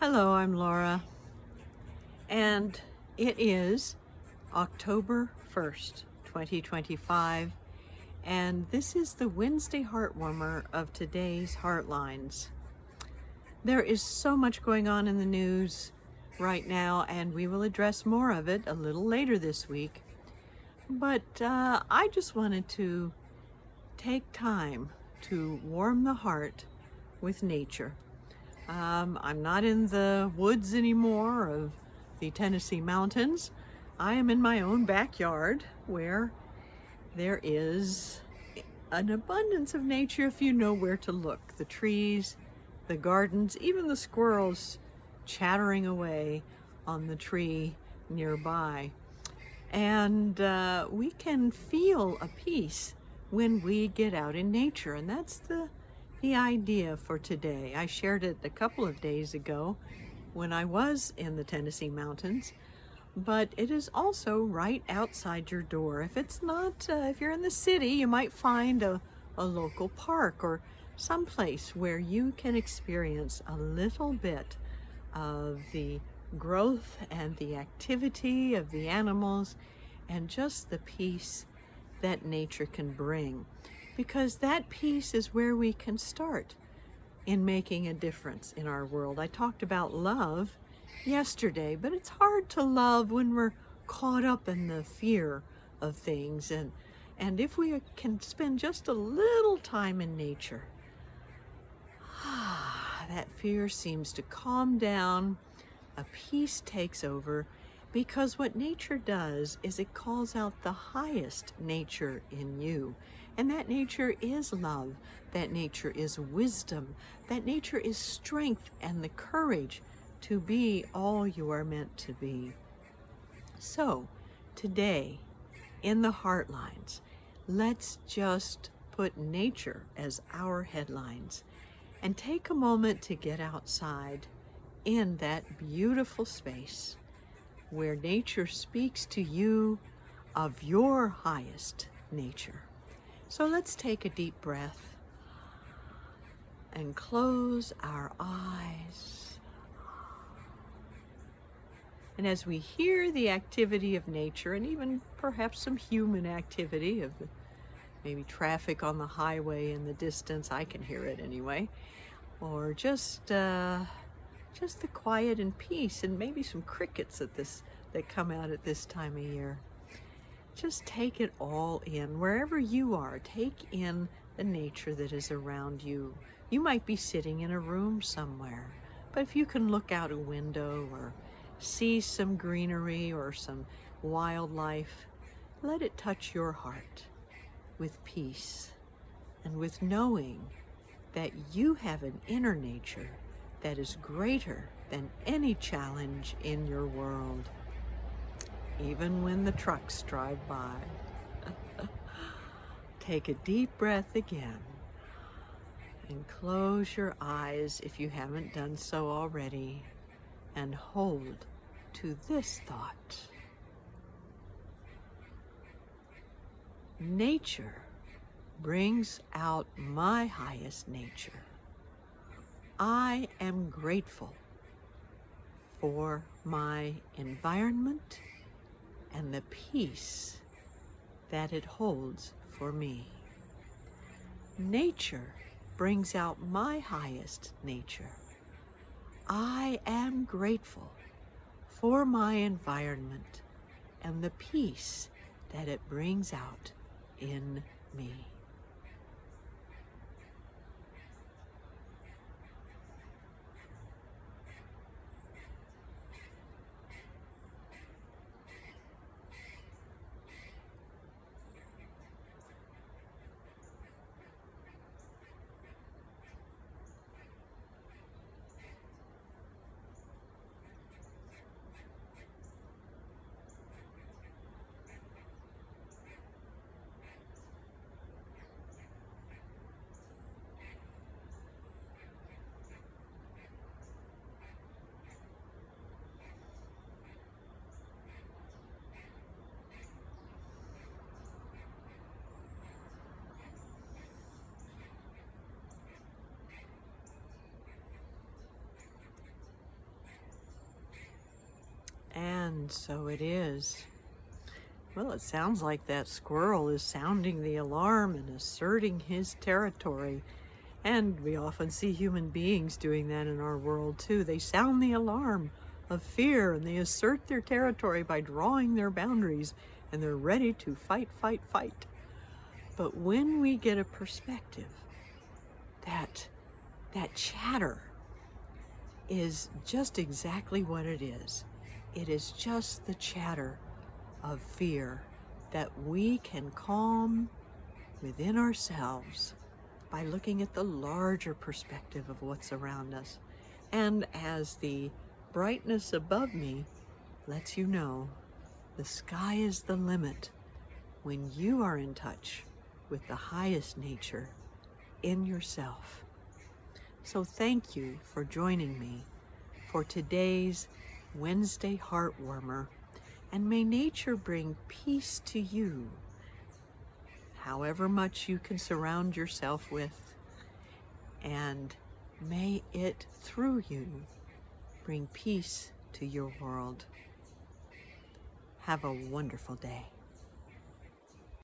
Hello, I'm Laura, and it is October 1st, 2025, and this is the Wednesday Heartwarmer of today's Heartlines. There is so much going on in the news right now, and we will address more of it a little later this week. But I just wanted to take time to warm the heart with nature. I'm not in the woods anymore of the Tennessee mountains. I am in my own backyard where there is an abundance of nature if you know where to look. The trees, the gardens, even the squirrels chattering away on the tree nearby. And we can feel a peace when we get out in nature, and that's the idea for today. I shared it a couple of days ago when I was in the Tennessee mountains, but it is also right outside your door. If it's not, if you're in the city, you might find a local park or someplace where you can experience a little bit of the growth and the activity of the animals and just the peace that nature can bring. Because that peace is where we can start in making a difference in our world. I talked about love yesterday, but it's hard to love when we're caught up in the fear of things. And if we can spend just a little time in nature, that fear seems to calm down, a peace takes over, because what nature does is it calls out the highest nature in you. And that nature is love, that nature is wisdom, that nature is strength and the courage to be all you are meant to be. So, today, in the Heartlines, let's just put nature as our headlines and take a moment to get outside in that beautiful space where nature speaks to you of your highest nature. So let's take a deep breath and close our eyes. And as we hear the activity of nature, and even perhaps some human activity of maybe traffic on the highway in the distance, I can hear it anyway, or just the quiet and peace, and maybe some crickets that come out at this time of year. Just take it all in. Wherever you are, take in the nature that is around you. You might be sitting in a room somewhere, but if you can look out a window or see some greenery or some wildlife, let it touch your heart with peace and with knowing that you have an inner nature that is greater than any challenge in your world, even when the trucks drive by. Take a deep breath again and close your eyes if you haven't done so already, and hold to this thought. Nature brings out my highest nature. I am grateful for my environment and the peace that it holds for me. Nature brings out my highest nature. I am grateful for my environment and the peace that it brings out in me. And so it is. Well, it sounds like that squirrel is sounding the alarm and asserting his territory. And we often see human beings doing that in our world too. They sound the alarm of fear and they assert their territory by drawing their boundaries, and they're ready to fight, fight, fight. But when we get a perspective that chatter is just exactly what it is. It is just the chatter of fear that we can calm within ourselves by looking at the larger perspective of what's around us. And as the brightness above me lets you know, the sky is the limit when you are in touch with the highest nature in yourself. So thank you for joining me for today's Wednesday Heartwarmer, and may nature bring peace to you, however much you can surround yourself with, and may it, through you, bring peace to your world. Have a wonderful day.